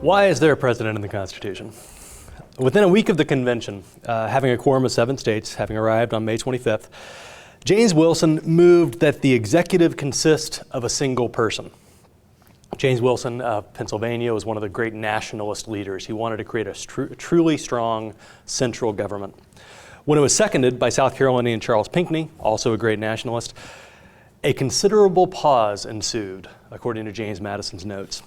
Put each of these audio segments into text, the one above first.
Why is there a president in the Constitution? Within a week of the convention, having a quorum of 7 states, having arrived on May 25th, James Wilson moved that the executive consist of a single person. James Wilson of Pennsylvania was one of the great nationalist leaders. He wanted to create a truly strong central government. When it was seconded by South Carolinian Charles Pinckney, also a great nationalist, a considerable pause ensued, according to James Madison's notes.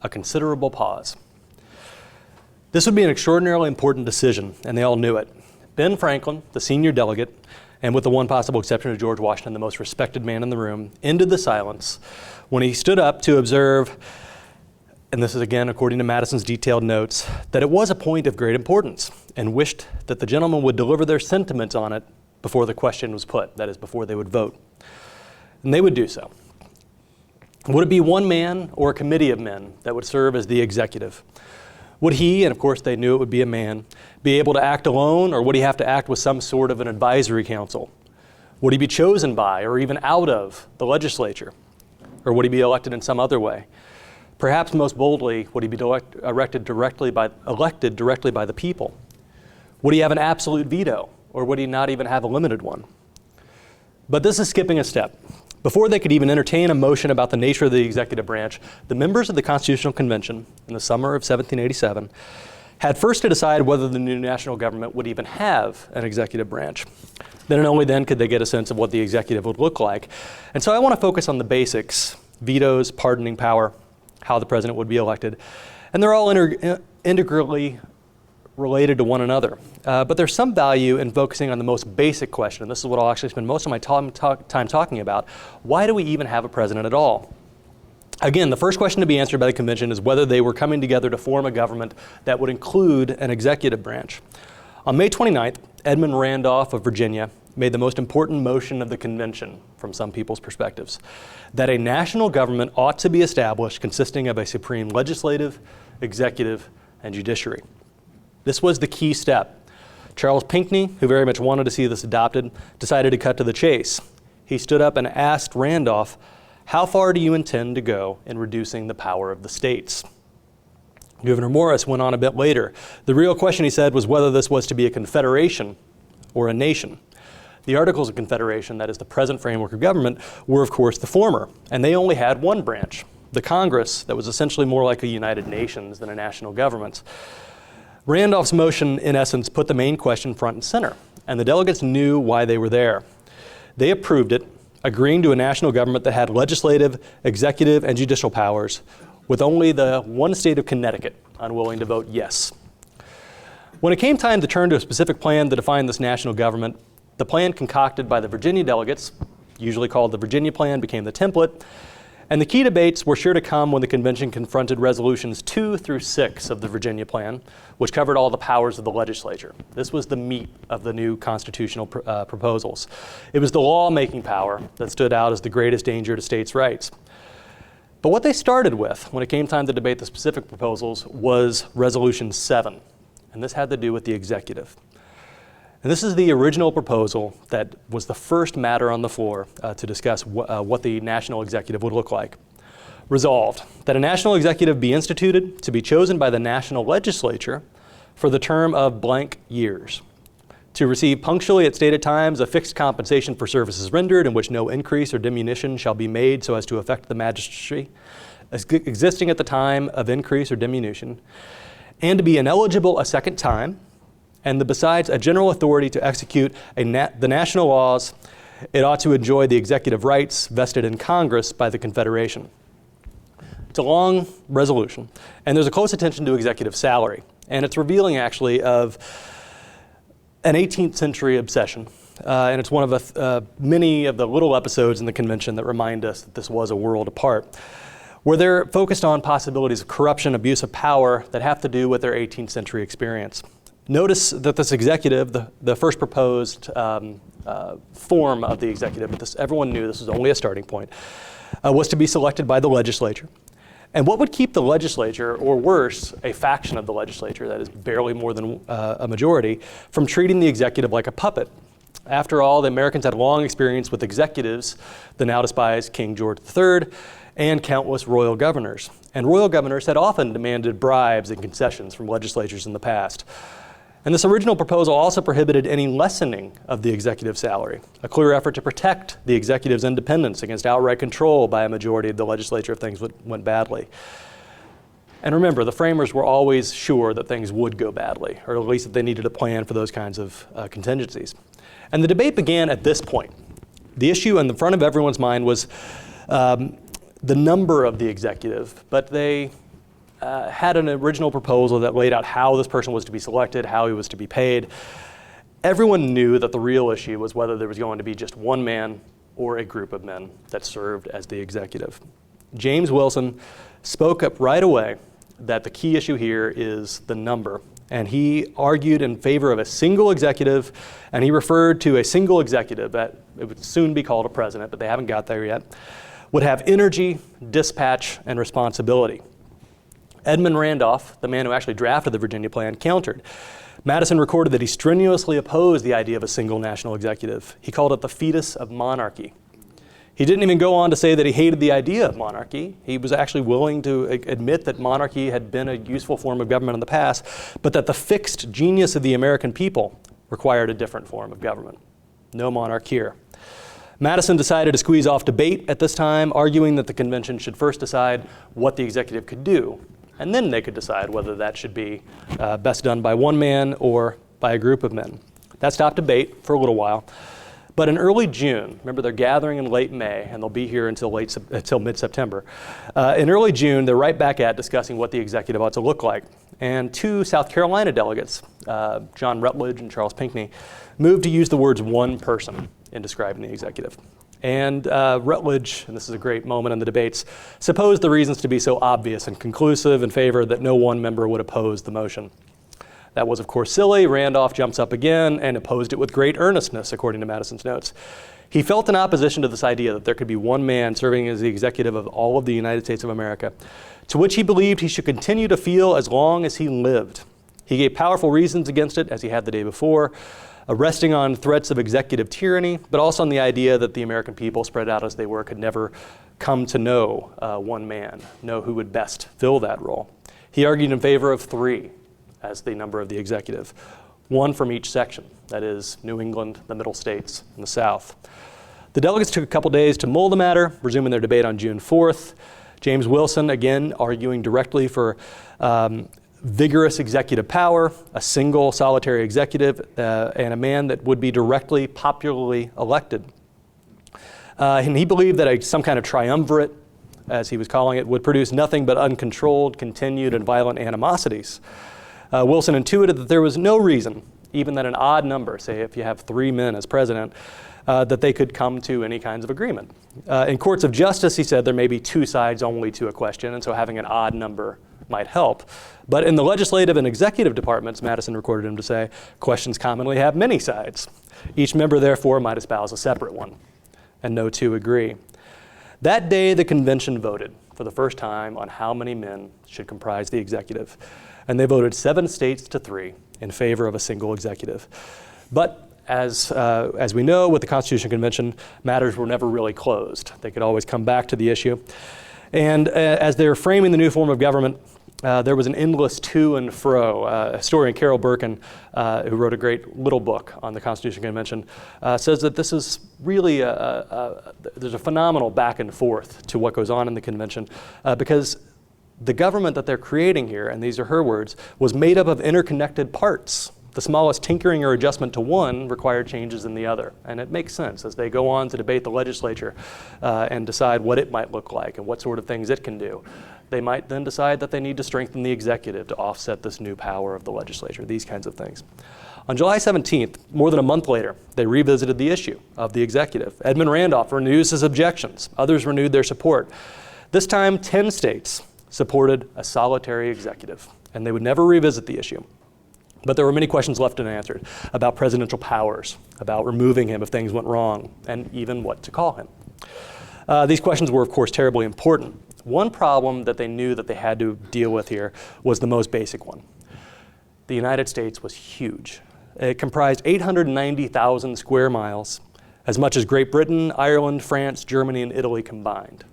A considerable pause. This would be an extraordinarily important decision, and they all knew it. Ben Franklin, the senior delegate, and with the one possible exception of George Washington, the most respected man in the room, ended the silence when he stood up to observe, and this is again according to Madison's detailed notes, that it was a point of great importance, and wished that the gentlemen would deliver their sentiments on it before the question was put, that is, before they would vote. And they would do so. Would it be one man or a committee of men that would serve as the executive? Would he, and of course they knew it would be a man, be able to act alone, or would he have to act with some sort of an advisory council? Would he be chosen by or even out of the legislature? Or would he be elected in some other way? Perhaps most boldly, would he be elected directly by the people? Would he have an absolute veto, or would he not even have a limited one? But this is skipping a step. Before they could even entertain a motion about the nature of the executive branch, the members of the Constitutional Convention in the summer of 1787 had first to decide whether the new national government would even have an executive branch. Then and only then could they get a sense of what the executive would look like. And so I want to focus on the basics: vetoes, pardoning power, how the president would be elected. And they're all integrally related to one another. But there's some value in focusing on the most basic question, and this is what I'll actually spend most of my time talking about. Why do we even have a president at all? Again, the first question to be answered by the convention is whether they were coming together to form a government that would include an executive branch. On May 29th, Edmund Randolph of Virginia made the most important motion of the convention from some people's perspectives, that a national government ought to be established consisting of a supreme legislative, executive, and judiciary. This was the key step. Charles Pinckney, who very much wanted to see this adopted, decided to cut to the chase. He stood up and asked Randolph, "How far do you intend to go in reducing the power of the states?" Gouverneur Morris went on a bit later. The real question, he said, was whether this was to be a confederation or a nation. The Articles of Confederation, that is the present framework of government, were of course the former, and they only had one branch, the Congress, that was essentially more like a United Nations than a national government. Randolph's motion, in essence, put the main question front and center, and the delegates knew why they were there. They approved it, agreeing to a national government that had legislative, executive, and judicial powers, with only the one state of Connecticut unwilling to vote yes. When it came time to turn to a specific plan to define this national government, the plan concocted by the Virginia delegates, usually called the Virginia Plan, became the template, and the key debates were sure to come when the convention confronted resolutions 2 through 6 of the Virginia Plan, which covered all the powers of the legislature. This was the meat of the new constitutional proposals. It was the lawmaking power that stood out as the greatest danger to states' rights. But what they started with when it came time to debate the specific proposals was Resolution 7, and this had to do with the executive. And this is the original proposal that was the first matter on the floor to discuss what the national executive would look like. Resolved, that a national executive be instituted to be chosen by the national legislature for the term of blank years, to receive punctually at stated times a fixed compensation for services rendered in which no increase or diminution shall be made so as to affect the magistracy existing at the time of increase or diminution, and to be ineligible a second time, and besides a general authority to execute the national laws, it ought to enjoy the executive rights vested in Congress by the Confederation. It's a long resolution, and there's a close attention to executive salary, and it's revealing actually of an 18th century obsession, and it's one of many of the little episodes in the convention that remind us that this was a world apart, where they're focused on possibilities of corruption, abuse of power that have to do with their 18th century experience. Notice that this executive, the first proposed form of the executive, but everyone knew this was only a starting point, was to be selected by the legislature. And what would keep the legislature, or worse, a faction of the legislature that is barely more than a majority, from treating the executive like a puppet? After all, the Americans had long experience with executives, the now despised King George III, and countless royal governors. and royal governors had often demanded bribes and concessions from legislatures in the past. And this original proposal also prohibited any lessening of the executive salary, a clear effort to protect the executive's independence against outright control by a majority of the legislature if things went badly. And remember, the framers were always sure that things would go badly, or at least that they needed a plan for those kinds of contingencies. And the debate began at this point. The issue in the front of everyone's mind was the number of the executive, but they had an original proposal that laid out how this person was to be selected, how he was to be paid. Everyone knew that the real issue was whether there was going to be just one man or a group of men that served as the executive. James Wilson spoke up right away that the key issue here is the number. And he argued in favor of a single executive, and he referred to a single executive that it would soon be called a president, but they haven't got there yet, would have energy, dispatch, and responsibility. Edmund Randolph, the man who actually drafted the Virginia Plan, countered. Madison recorded that he strenuously opposed the idea of a single national executive. He called it the fetus of monarchy. He didn't even go on to say that he hated the idea of monarchy. He was actually willing to admit that monarchy had been a useful form of government in the past, but that the fixed genius of the American people required a different form of government. No monarch here. Madison decided to squeeze off debate at this time, arguing that the convention should first decide what the executive could do, and then they could decide whether that should be best done by one man or by a group of men. That stopped debate for a little while. But in early June, remember they're gathering in late May, and they'll be here until mid-September. In early June, they're right back at discussing what the executive ought to look like. And two South Carolina delegates, John Rutledge and Charles Pinckney, moved to use the words one person in describing the executive. And Rutledge, and this is a great moment in the debates, supposed the reasons to be so obvious and conclusive in favor that no one member would oppose the motion. That was, of course, silly. Randolph jumps up again and opposed it with great earnestness, according to Madison's notes. He felt in opposition to this idea that there could be one man serving as the executive of all of the United States of America, to which he believed he should continue to feel as long as he lived. He gave powerful reasons against it, as he had the day before, resting on threats of executive tyranny, but also on the idea that the American people, spread out as they were, could never come to know one man, know who would best fill that role. He argued in favor of three as the number of the executive, one from each section, that is New England, the Middle States, and the South. The delegates took a couple days to mull the matter, resuming their debate on June 4th. James Wilson, again, arguing directly for vigorous executive power, a single solitary executive, and a man that would be directly, popularly elected. And he believed that some kind of triumvirate, as he was calling it, would produce nothing but uncontrolled, continued, and violent animosities. Wilson intuited that there was no reason, even that an odd number, say if you have three men as president, that they could come to any kinds of agreement. In courts of justice, he said, there may be two sides only to a question, and so having an odd number might help. But in the legislative and executive departments, Madison recorded him to say, questions commonly have many sides. Each member, therefore, might espouse a separate one, and no two agree. That day, the convention voted for the first time on how many men should comprise the executive. And they voted 7 states to 3 in favor of a single executive. But as we know, with the Constitutional Convention, matters were never really closed. They could always come back to the issue. And as they were framing the new form of government, there was an endless to and fro. Historian Carol Birkin, who wrote a great little book on the Constitutional Convention, says that this is really, there's a phenomenal back and forth to what goes on in the convention, because the government that they're creating here, and these are her words, was made up of interconnected parts. The smallest tinkering or adjustment to one required changes in the other. And it makes sense as they go on to debate the legislature and decide what it might look like and what sort of things it can do. They might then decide that they need to strengthen the executive to offset this new power of the legislature, these kinds of things. On July 17th, more than a month later, they revisited the issue of the executive. Edmund Randolph renews his objections. Others renewed their support. This time, 10 states supported a solitary executive, and they would never revisit the issue. But there were many questions left unanswered about presidential powers, about removing him if things went wrong, and even what to call him. These questions were, of course, terribly important. One problem that they knew that they had to deal with here was the most basic one. The United States was huge. It comprised 890,000 square miles, as much as Great Britain, Ireland, France, Germany, and Italy combined.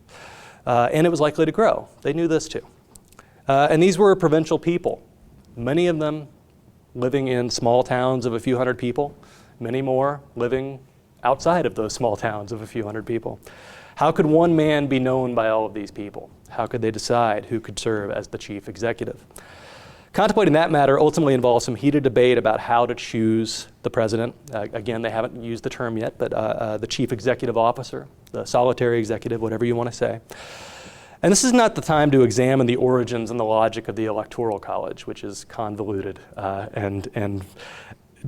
And it was likely to grow. They knew this too. And these were provincial people, many of them living in small towns of a few hundred people, many more living outside of those small towns of a few hundred people. How could one man be known by all of these people? How could they decide who could serve as the chief executive? Contemplating that matter ultimately involves some heated debate about how to choose the president. Again, they haven't used the term yet, but the chief executive officer, the solitary executive, whatever you want to say. And this is not the time to examine the origins and the logic of the Electoral College, which is convoluted and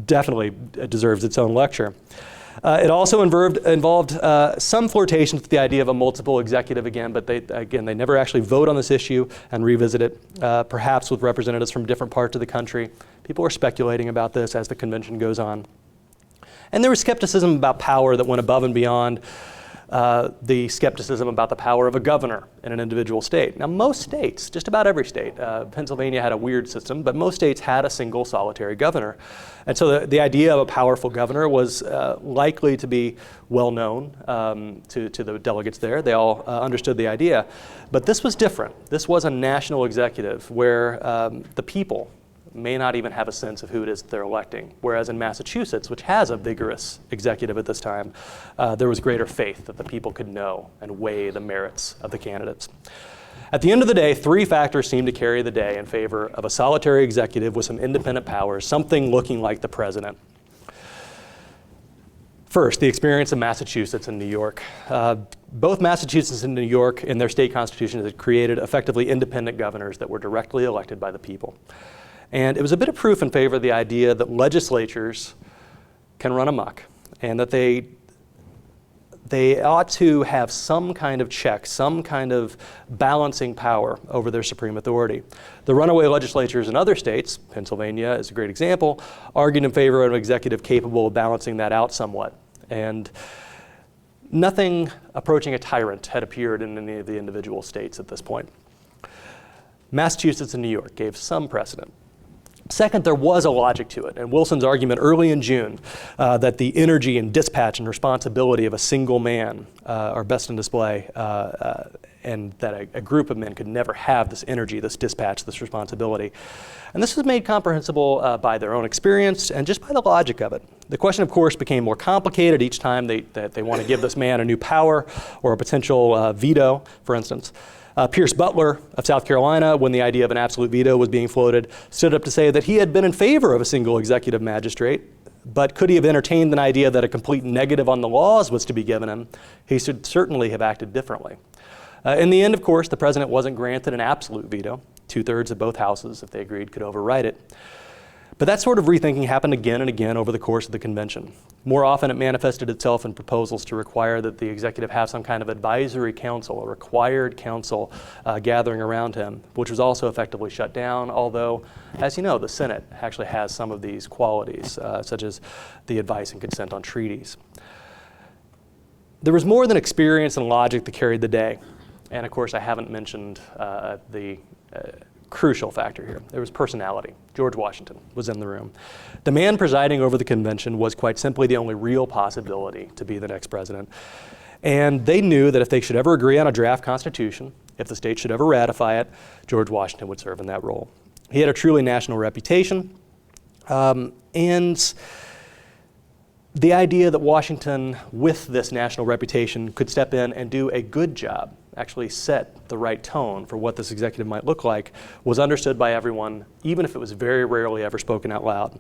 definitely deserves its own lecture. It also involved some flirtations with the idea of a multiple executive again, but they never actually vote on this issue and revisit it, perhaps with representatives from different parts of the country. People are speculating about this as the convention goes on. And there was skepticism about power that went above and beyond the skepticism about the power of a governor in an individual state. Now, most states, just about every state, Pennsylvania had a weird system, but most states had a single solitary governor. And so the idea of a powerful governor was likely to be well known to the delegates there. They all understood the idea. But this was different. This was a national executive where the people may not even have a sense of who it is that they're electing. Whereas in Massachusetts, which has a vigorous executive at this time, there was greater faith that the people could know and weigh the merits of the candidates. At the end of the day, three factors seem to carry the day in favor of a solitary executive with some independent powers, something looking like the president. First, the experience of Massachusetts and New York. Both Massachusetts and New York, in their state constitutions, had created effectively independent governors that were directly elected by the people. And it was a bit of proof in favor of the idea that legislatures can run amok and that they ought to have some kind of check, some kind of balancing power over their supreme authority. The runaway legislatures in other states, Pennsylvania is a great example, argued in favor of an executive capable of balancing that out somewhat. And nothing approaching a tyrant had appeared in any of the individual states at this point. Massachusetts and New York gave some precedent. Second, there was a logic to it, and Wilson's argument early in June that the energy and dispatch and responsibility of a single man are best on display, and that a group of men could never have this energy, this dispatch, this responsibility. And this was made comprehensible by their own experience and just by the logic of it. The question, of course, became more complicated each time they want to give this man a new power or a potential veto, for instance. Pierce Butler of South Carolina, when the idea of an absolute veto was being floated, stood up to say that he had been in favor of a single executive magistrate, but could he have entertained an idea that a complete negative on the laws was to be given him, he should certainly have acted differently. In the end, of course, the president wasn't granted an absolute veto. 2/3 of both houses, if they agreed, could override it. But that sort of rethinking happened again and again over the course of the convention. More often, it manifested itself in proposals to require that the executive have some kind of advisory council, a required council gathering around him, which was also effectively shut down, although, as you know, the Senate actually has some of these qualities, such as the advice and consent on treaties. There was more than experience and logic that carried the day. And of course, I haven't mentioned the crucial factor here. There was personality. George Washington was in the room. The man presiding over the convention was quite simply the only real possibility to be the next president. And they knew that if they should ever agree on a draft constitution, if the state should ever ratify it, George Washington would serve in that role. He had a truly national reputation, and the idea that Washington, with this national reputation, could step in and do a good job, actually set the right tone for what this executive might look like, was understood by everyone, even if it was very rarely ever spoken out loud.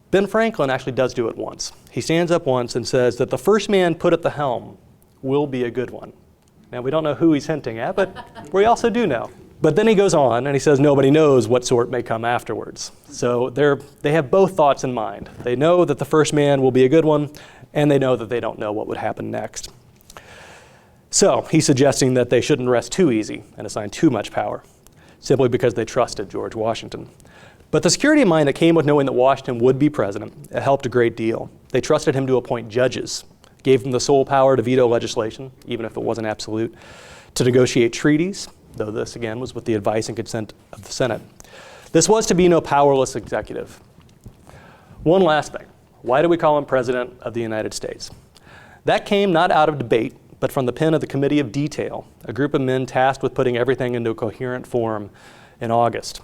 Ben Franklin actually does do it once. He stands up once and says that the first man put at the helm will be a good one. Now, we don't know who he's hinting at, but we also do know. But then he goes on and he says nobody knows what sort may come afterwards. So they have both thoughts in mind. They know that the first man will be a good one, and they know that they don't know what would happen next. So he's suggesting that they shouldn't rest too easy and assign too much power, simply because they trusted George Washington. But the security of mind that came with knowing that Washington would be president helped a great deal. They trusted him to appoint judges, gave him the sole power to veto legislation, even if it wasn't absolute, to negotiate treaties, though this again was with the advice and consent of the Senate. This was to be no powerless executive. One last thing. Why do we call him President of the United States? That came not out of debate, but from the pen of the Committee of Detail, a group of men tasked with putting everything into a coherent form in August.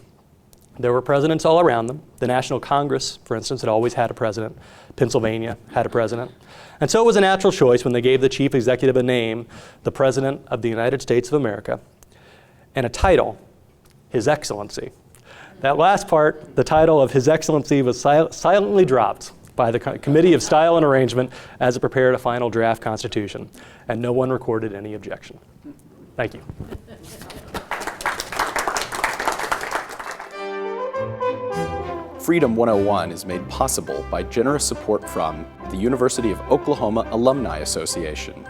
There were presidents all around them. The National Congress, for instance, had always had a president. Pennsylvania had a president. And so it was a natural choice when they gave the chief executive a name, the President of the United States of America, and a title, His Excellency. That last part, the title of His Excellency, was silently dropped by the Committee of Style and Arrangement as it prepared a final draft constitution, and no one recorded any objection. Thank you. Freedom 101 is made possible by generous support from the University of Oklahoma Alumni Association.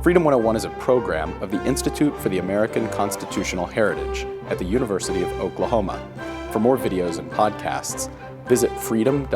Freedom 101 is a program of the Institute for the American Constitutional Heritage at the University of Oklahoma. For more videos and podcasts, visit freedom.ou.edu.